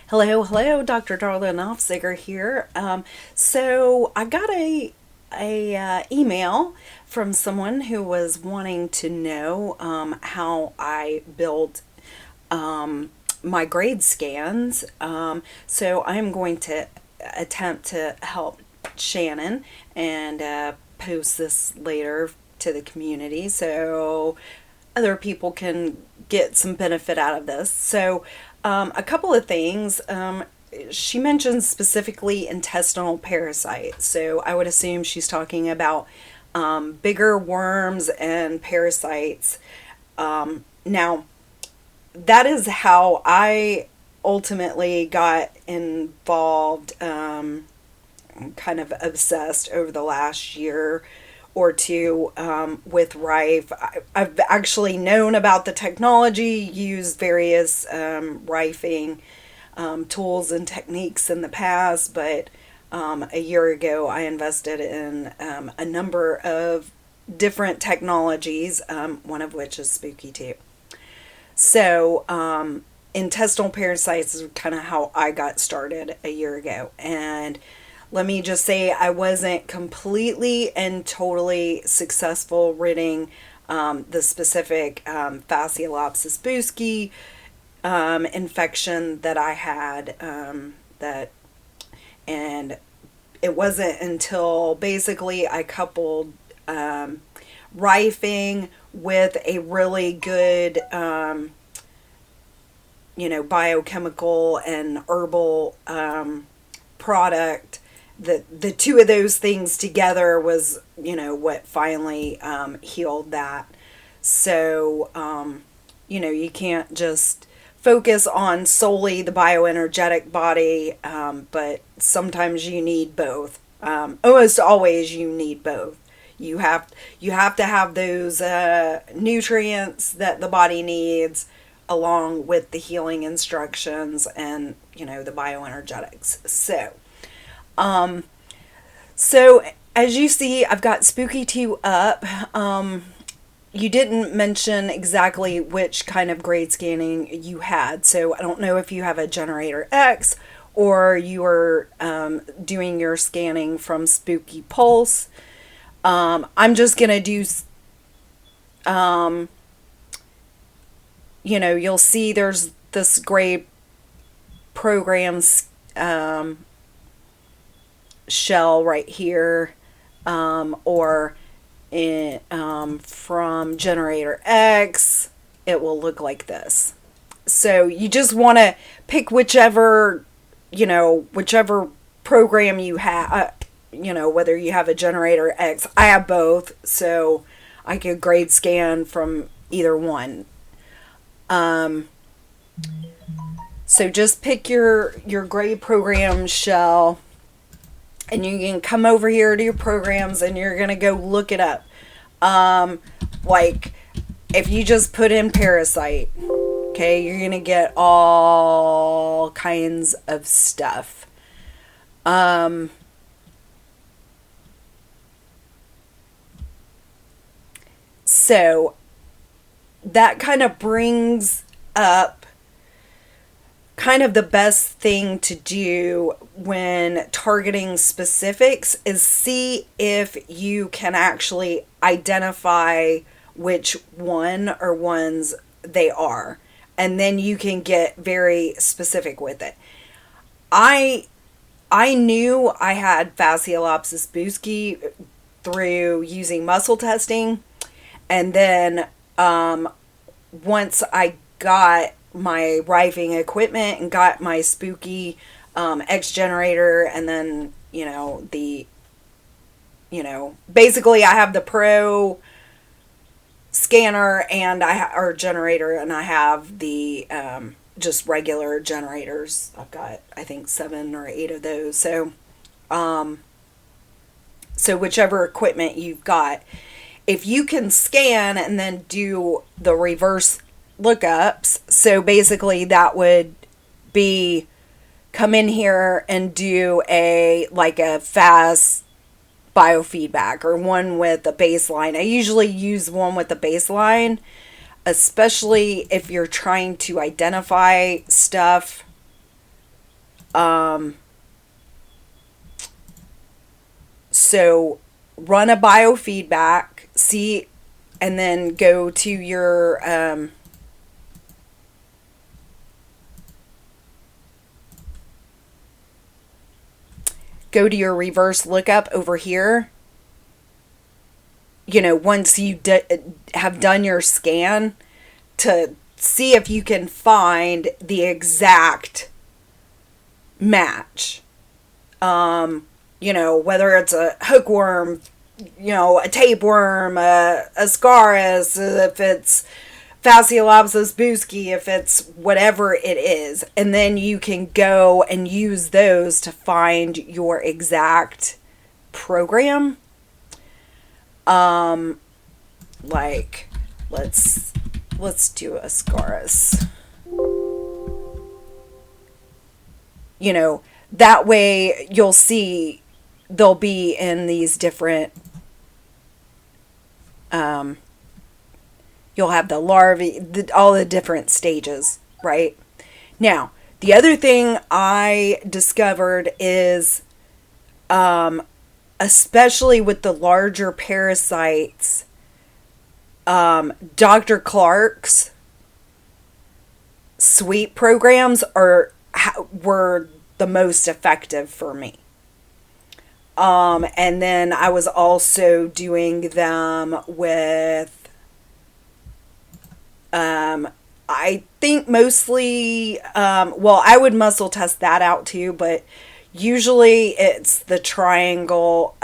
Hello, Dr. Darla Nofziger here. So I got a email from someone who was wanting to know how I build my grade scans. So I'm going to attempt to help Shannon and post this later to the community so other people can get some benefit out of this. So, a couple of things. She mentions specifically intestinal parasites. So, I would assume she's talking about bigger worms and parasites. Now, that is how I ultimately got involved, kind of obsessed over the last year or two with I've actually known about the technology, used various Rifing tools and techniques in the past, but a year ago I invested in a number of different technologies, one of which is Spooky2. So, intestinal parasites is kind of how I got started a year ago. And let me just say, I wasn't completely and totally successful ridding the specific Phaseolopsis buski infection that I had. And it wasn't until basically I coupled Rifing with a really good, biochemical and herbal product. The two of those things together was, what finally healed that. So, you can't just focus on solely the bioenergetic body, but sometimes you need both. Almost always you need both. You have to have those nutrients that the body needs along with the healing instructions and, the bioenergetics. So as you see, I've got Spooky2 up. You didn't mention exactly which kind of grade scanning you had. So I don't know if you have a Generator X or you are doing your scanning from Spooky Pulse. I'm just going to do, you'll see there's this great programs shell right here, or from Generator X, it will look like this. So you just want to pick whichever program you have, whether you have a Generator X. I have both, so I could grade scan from either one. So just pick your grade program shell, and you can come over here to your programs and you're going to go look it up. Like if you just put in parasite, okay, you're going to get all kinds of stuff. So that kind of brings up kind of the best thing to do when targeting specifics is see if you can actually identify which one or ones they are. And then you can get very specific with it. I knew I had Phaseolopsis buski through using muscle testing. And then once I got my Rifing equipment and got my Spooky X generator, and then basically I have the Pro scanner and or generator, and I have the just regular generators. I've got I think 7 or 8 of those. So whichever equipment you've got, if you can scan and then do the reverse lookups, so basically that would be come in here and do a fast biofeedback or one with a baseline. I usually use one with a baseline, especially if you're trying to identify stuff So run a biofeedback, see, and then go to your reverse lookup over here. Once you have done your scan, to see if you can find the exact match. Whether it's a hookworm, a tapeworm, a ascaris, if it's Phaseolopsis busci, if it's whatever it is. And then you can go and use those to find your exact program. Like, let's do ascaris. That way you'll see they'll be in these different, you'll have the larvae, all the different stages, right? Now, the other thing I discovered is, especially with the larger parasites, Dr. Clark's sweep programs were the most effective for me. And then I was also doing them with, I think mostly, I would muscle test that out too, but usually it's the triangle,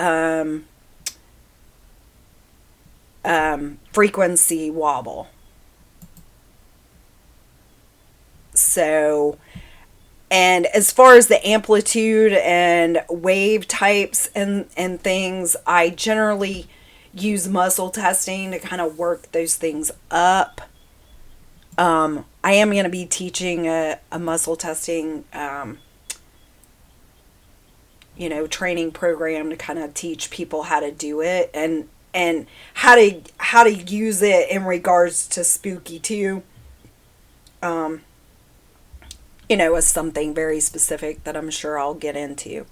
frequency wobble. So, and as far as the amplitude and wave types and things, I generally use muscle testing to kind of work those things up. I am going to be teaching a muscle testing, training program to kind of teach people how to do it and how to use it in regards to Spooky2. As something very specific that I'm sure I'll get into.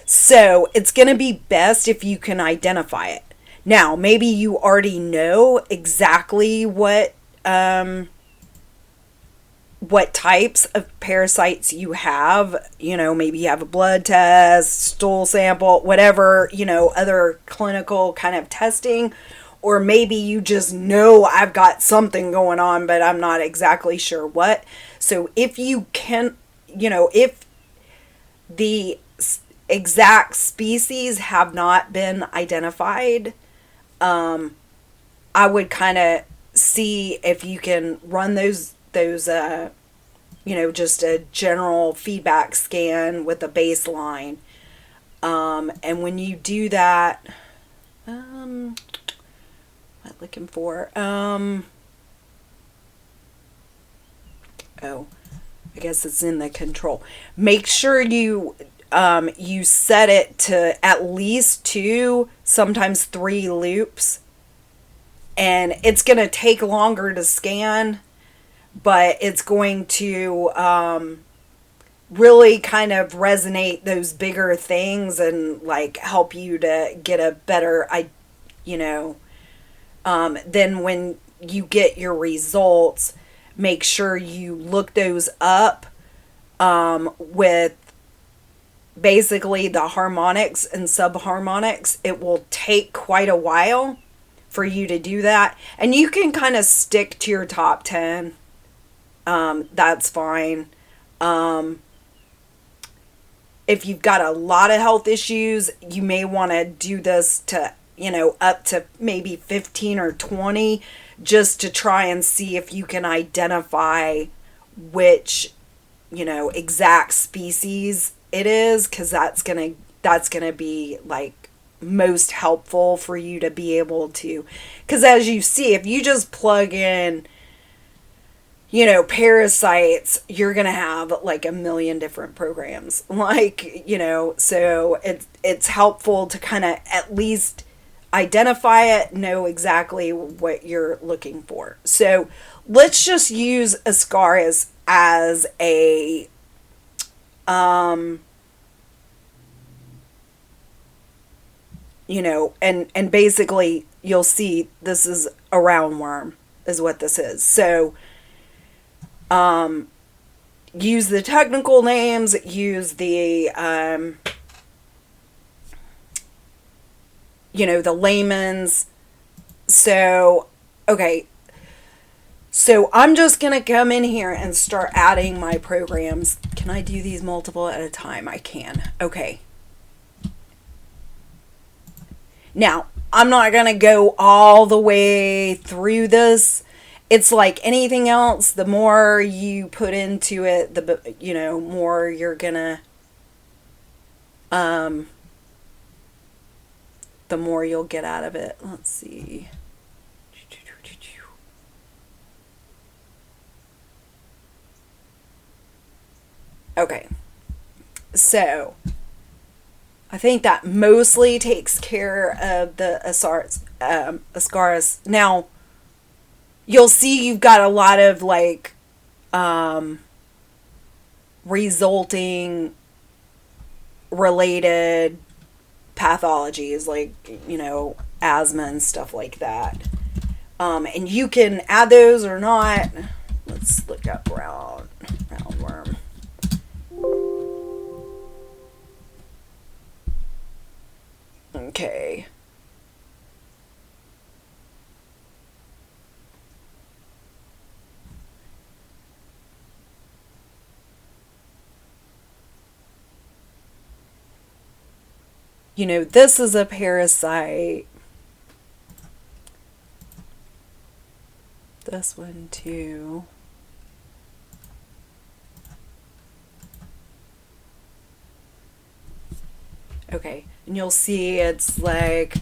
So it's going to be best if you can identify it. Now, maybe you already know exactly what types of parasites you have. Maybe you have a blood test, stool sample, whatever, other clinical kind of testing. Or maybe you just know I've got something going on, but I'm not exactly sure what. So if you can, if the exact species have not been identified, I would kind of see if you can run those just a general feedback scan with a baseline. And when you do that, what am I looking for? I guess it's in the control. Make sure you set it to at least 2, sometimes 3 loops. And it's going to take longer to scan, but it's going to really kind of resonate those bigger things and like help you to get a better, then when you get your results, make sure you look those up with basically the harmonics and subharmonics. It will take quite a while for you to do that. And you can kind of stick to your top 10. That's fine. If you've got a lot of health issues, you may want to do this to, up to maybe 15 or 20, just to try and see if you can identify which, exact species it is, because that's gonna be like most helpful for you to be able to, because as you see, if you just plug in parasites, you're gonna have like a million different programs, so it's helpful to kind of at least identify it, know exactly what you're looking for. So let's just use ascaris as a And basically you'll see this is a roundworm is what this is. So use the technical names, use the the layman's. So okay, so I'm just going to come in here and start adding my programs. Can I do these multiple at a time? I can. Okay. Now, I'm not going to go all the way through this. It's like anything else. The more you put into it, the more you're going to the more you'll get out of it. Let's see. Okay, so I think that mostly takes care of the Ascaris. Now, you'll see you've got a lot of like resulting related pathologies, like asthma and stuff like that. And you can add those or not. Let's look up roundworm. Okay. This is a parasite. This one too. Okay, and you'll see it's like,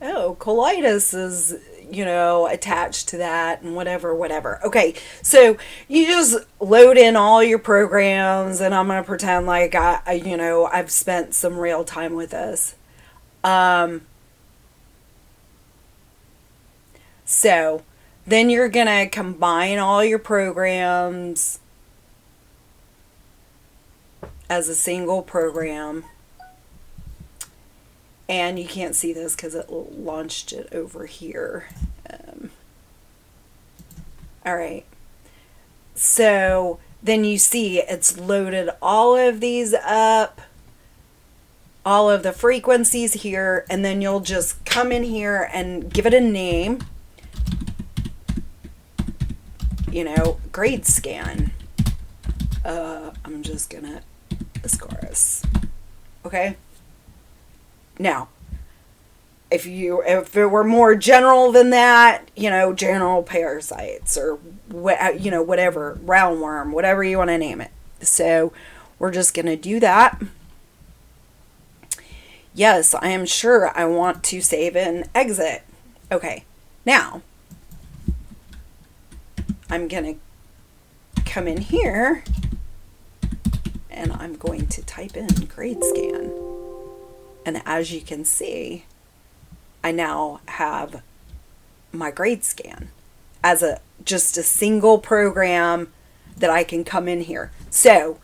oh, colitis is, attached to that and whatever. Okay, so you just load in all your programs, and I'm going to pretend like I've spent some real time with this. So then you're going to combine all your programs as a single program. And you can't see this because it launched it over here. All right. So then you see it's loaded all of these up, all of the frequencies here, and then you'll just come in here and give it a name. Grade scan. I'm just gonna Ascaris. Okay. Now, if it were more general than that, general parasites or whatever, roundworm, whatever you want to name it. So we're just gonna do that. Yes, I am sure I want to save and exit. Okay. Now, I'm gonna come in here and I'm going to type in grade scan. And as you can see, I now have my grade scan as just a single program that I can come in here. So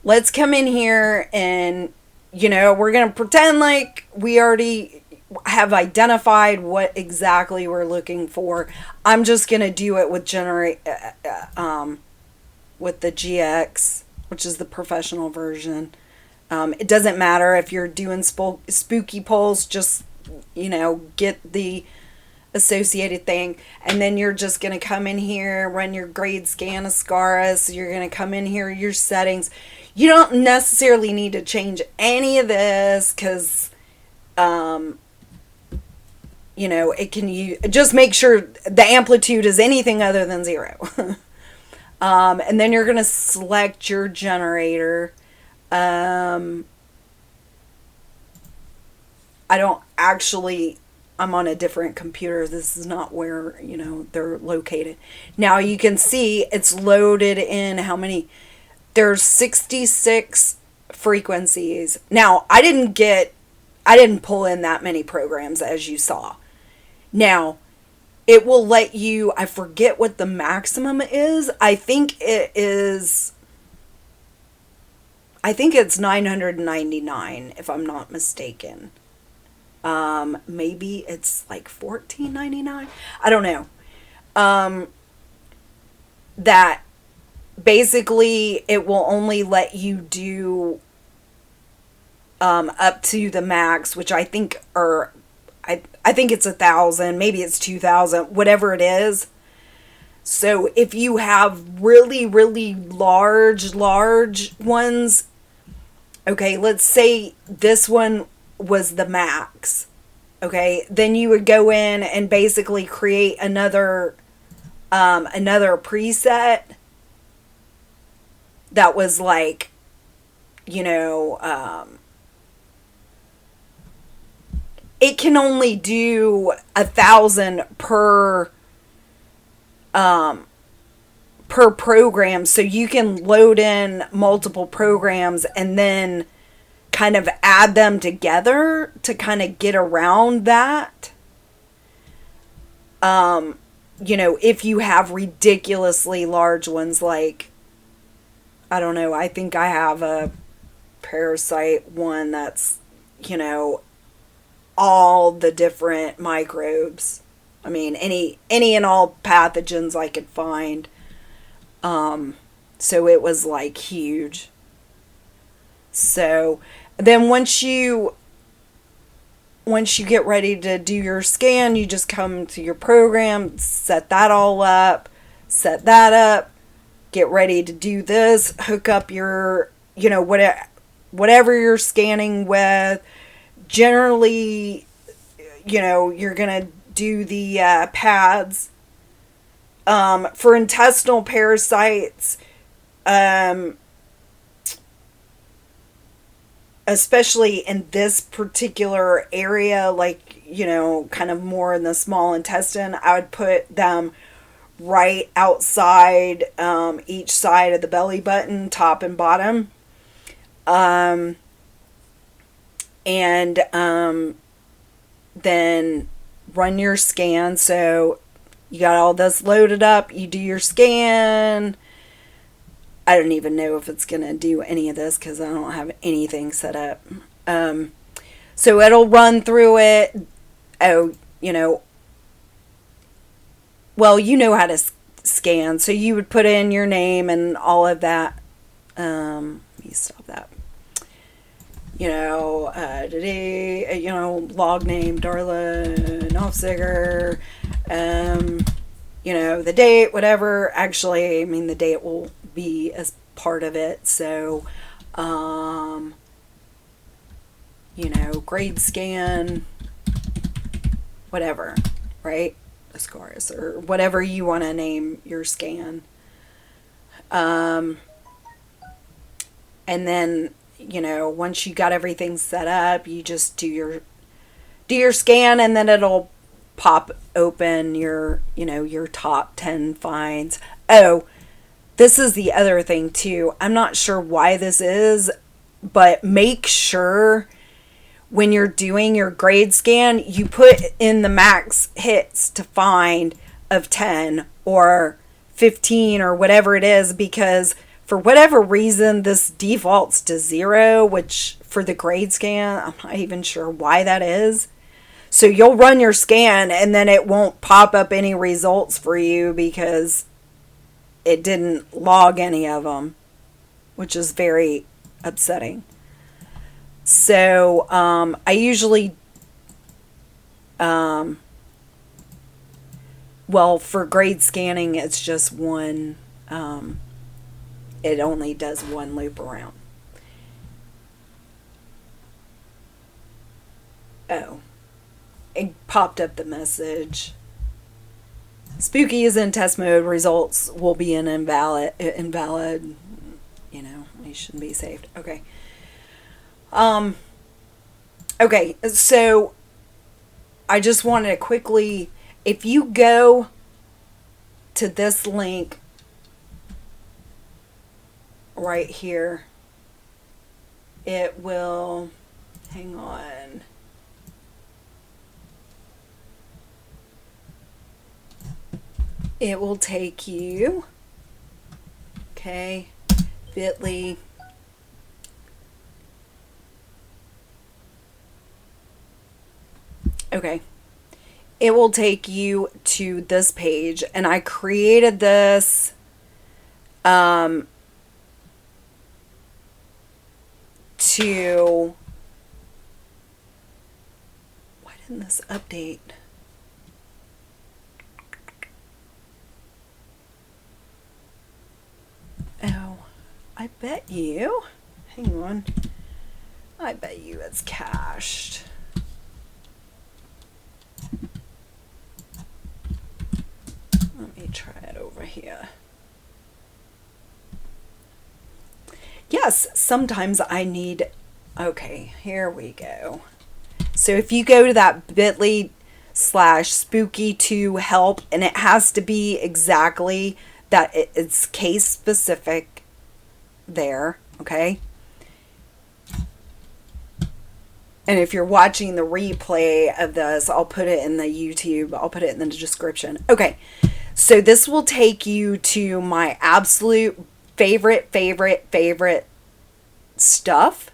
let's come in here and, we're going to pretend like we already have identified what exactly we're looking for. I'm just going to do it with with the GX, which is the professional version. It doesn't matter if you're doing spooky polls, just, get the associated thing. And then you're just going to come in here, run your grade scan Ascaris. You're going to come in here, your settings. You don't necessarily need to change any of this because, it can just make sure the amplitude is anything other than 0. And then you're going to select your generator. I'm on a different computer. This is not where, they're located. Now you can see it's loaded in how many, there's 66 frequencies. Now I didn't pull in that many programs as you saw. Now, it will let you, I forget what the maximum is. I think it's 999 if I'm not mistaken. Maybe it's like 14.99. I don't know. That basically it will only let you do up to the max, which I think I think it's 1,000, maybe it's 2,000, whatever it is. So if you have really, really large ones, okay, let's say this one was the max. Okay, then you would go in and basically create another preset that was like, you know, it can only do 1,000 per program, so you can load in multiple programs and then kind of add them together to kind of get around that. You know, if you have ridiculously large ones, like, I don't know, I think I have a parasite one that's, you know, all the different microbes. I mean, any and all pathogens I could find. So it was like huge. So then once you get ready to do your scan, you just come to your program, set that all up, set that up, get ready to do this, hook up your, you know, whatever you're scanning with. Generally, you know, you're going to do the pads. For intestinal parasites, especially in this particular area, like, you know, kind of more in the small intestine, I would put them right outside each side of the belly button, top and bottom. Then run your scan. So you got all this loaded up, you do your scan. I don't even know if it's going to do any of this because I don't have anything set up. So it'll run through it. Oh, you know, well, you know how to scan. So you would put in your name and all of that. Let me stop that. You know, today, you know, log name, Darla Nofziger, you know, the date, whatever. Actually, I mean, the date will be as part of it. So, you know, grade scan, whatever, right? Ascaris, or whatever you want to name your scan. And then, you know, once you got everything set up, you just do your scan, and then it'll pop open your, you know, your top 10 finds. Oh, this is the other thing too. I'm not sure why this is, but make sure when you're doing your grade scan, you put in the max hits to find of 10 or 15 or whatever it is, because for whatever reason, this defaults to 0, which for the grade scan, I'm not even sure why that is. So you'll run your scan and then it won't pop up any results for you because it didn't log any of them, which is very upsetting. So I usually, well, for grade scanning, it's just one. It only does one loop around. Oh, it popped up the message. Spooky is in test mode. Results will be invalid. You know, they shouldn't be saved. Okay. Okay, so I just wanted to quickly, if you go to this link right here, it will, hang on. it will take you, okay, bit.ly. Okay. It will take you to this page, and I created this to, why didn't this update? Oh, I bet you, hang on, I bet you it's cached. Let me try it over here. Yes, sometimes I need, okay, here we go. So if you go to that bit.ly/spooky2help, and it has to be exactly that, it's case specific there, okay? And if you're watching the replay of this, I'll put it in the YouTube, I'll put it in the description. Okay, so this will take you to my absolute favorite stuff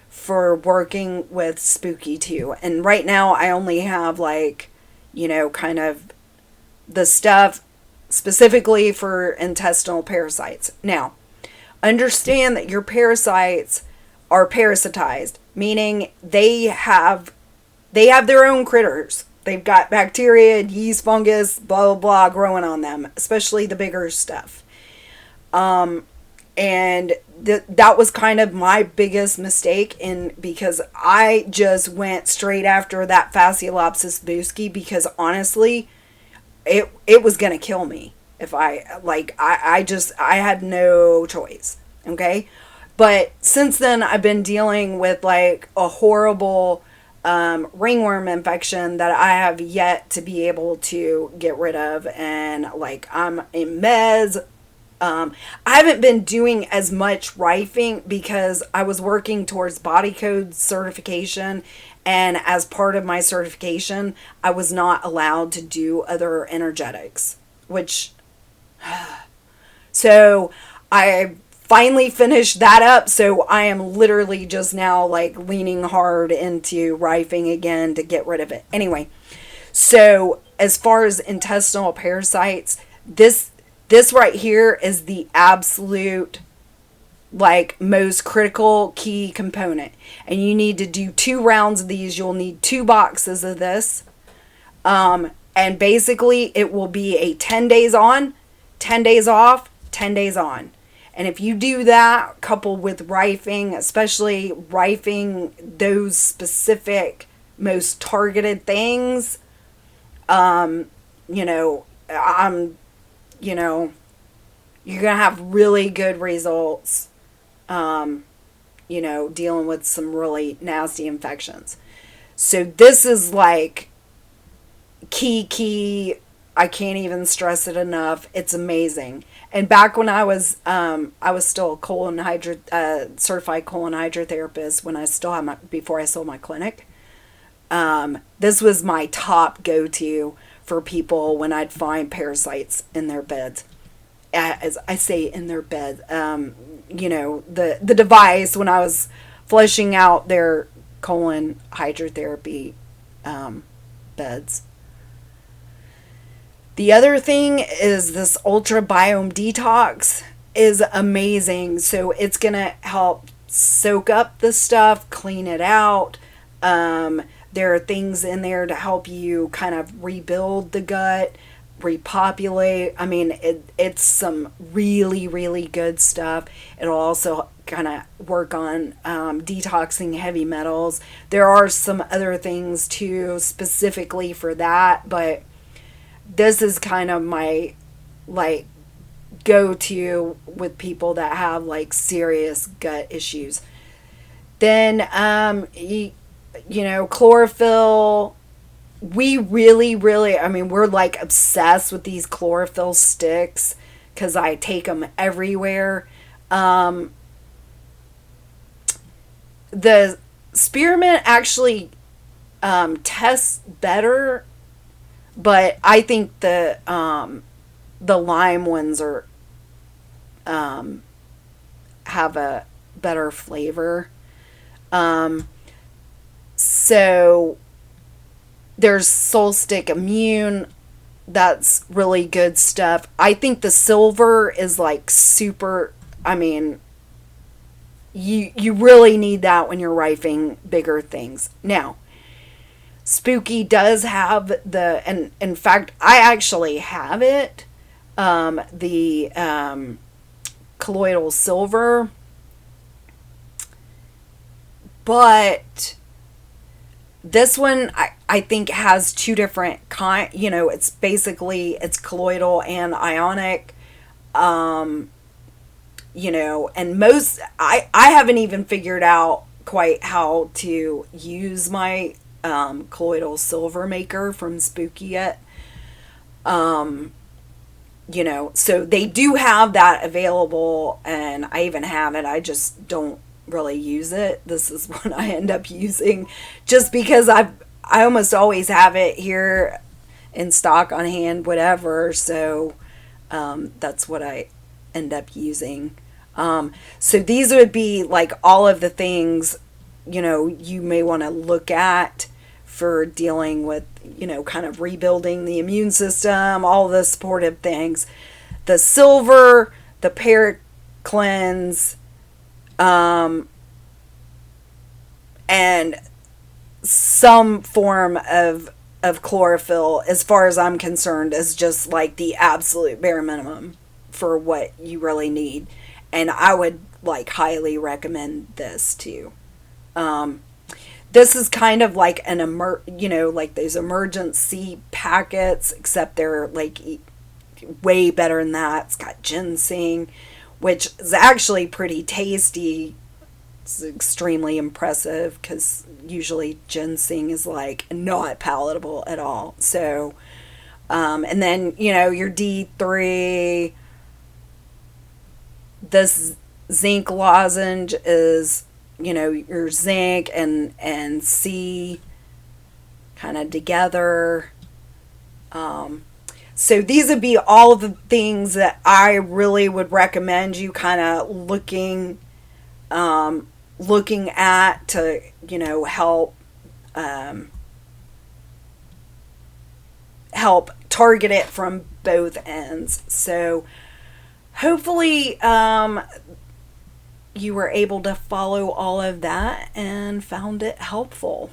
for working with Spooky2. And right now I only have, like, you know, kind of the stuff specifically for intestinal parasites. Now, understand that your parasites are parasitized, meaning they have their own critters. They've got bacteria, yeast, fungus, blah, blah, blah, growing on them, especially the bigger stuff. And that was kind of my biggest mistake, because I just went straight after that Phaseolopsis busci, because honestly, it was going to kill me if I had no choice. Okay. But since then, I've been dealing with, like, a horrible ringworm infection that I have yet to be able to get rid of. And, like, I'm in meds. I haven't been doing as much rifing because I was working towards body code certification. And as part of my certification, I was not allowed to do other energetics, which, so I finally finished that up. So I am literally just now, like, leaning hard into rifing again to get rid of it. Anyway, so as far as intestinal parasites, this right here is the absolute, like, most critical key component. And you need to do 2 rounds of these. You'll need 2 boxes of this. And basically it will be a 10 days on, 10 days off, 10 days on. And if you do that, coupled with rifing, especially rifing those specific, most targeted things, you know, you know, you're going to have really good results, you know, dealing with some really nasty infections. So this is, like, key. I can't even stress it enough. It's amazing. And back when I was still a certified colon hydrotherapist, when I still had before I sold my clinic, this was my top go-to for people when I'd find parasites in their beds. As I say, in their bed, you know, the device when I was flushing out their colon hydrotherapy beds. The other thing is this Ultra Biome Detox is amazing. So it's going to help soak up the stuff, clean it out. There are things in there to help you kind of rebuild the gut, repopulate. I mean, it's some really, really good stuff. It'll also kind of work on detoxing heavy metals. There are some other things too specifically for that, but this is kind of my, like, go-to with people that have, like, serious gut issues. Then, you know, chlorophyll. We really, I mean, we're, like, obsessed with these chlorophyll sticks because I take them everywhere. The spearmint actually tests better, but I think the the lime ones are have a better flavor. So there's Solstick Immune. That's really good stuff. I think the silver is like super. I mean, you really need that when you're rifing bigger things. Now, Spooky does have and in fact, I actually have it. The colloidal silver, but this one I think has two different it's basically it's colloidal and ionic. And most I haven't even figured out quite how to use my colloidal silver maker from Spooky yet. So they do have that available, and I even have it. I just don't really use it. This is what I end up using just because I almost always have it here in stock on hand, whatever. So that's what I end up using. So these would be like all of the things, you may want to look at for dealing with, kind of rebuilding the immune system, all the supportive things. The silver, the pear cleanse, and some form of chlorophyll, as far as I'm concerned, is just like the absolute bare minimum for what you really need. And I would like highly recommend this too. This is kind of like an like those emergency packets, except they're like way better than that. It's got ginseng, which is actually pretty tasty. It's extremely impressive because usually ginseng is like not palatable at all. So, and then, your D3, this zinc lozenge is, your zinc and C kind of together. So these would be all of the things that I really would recommend you kind of looking at to, help target it from both ends. So hopefully you were able to follow all of that and found it helpful.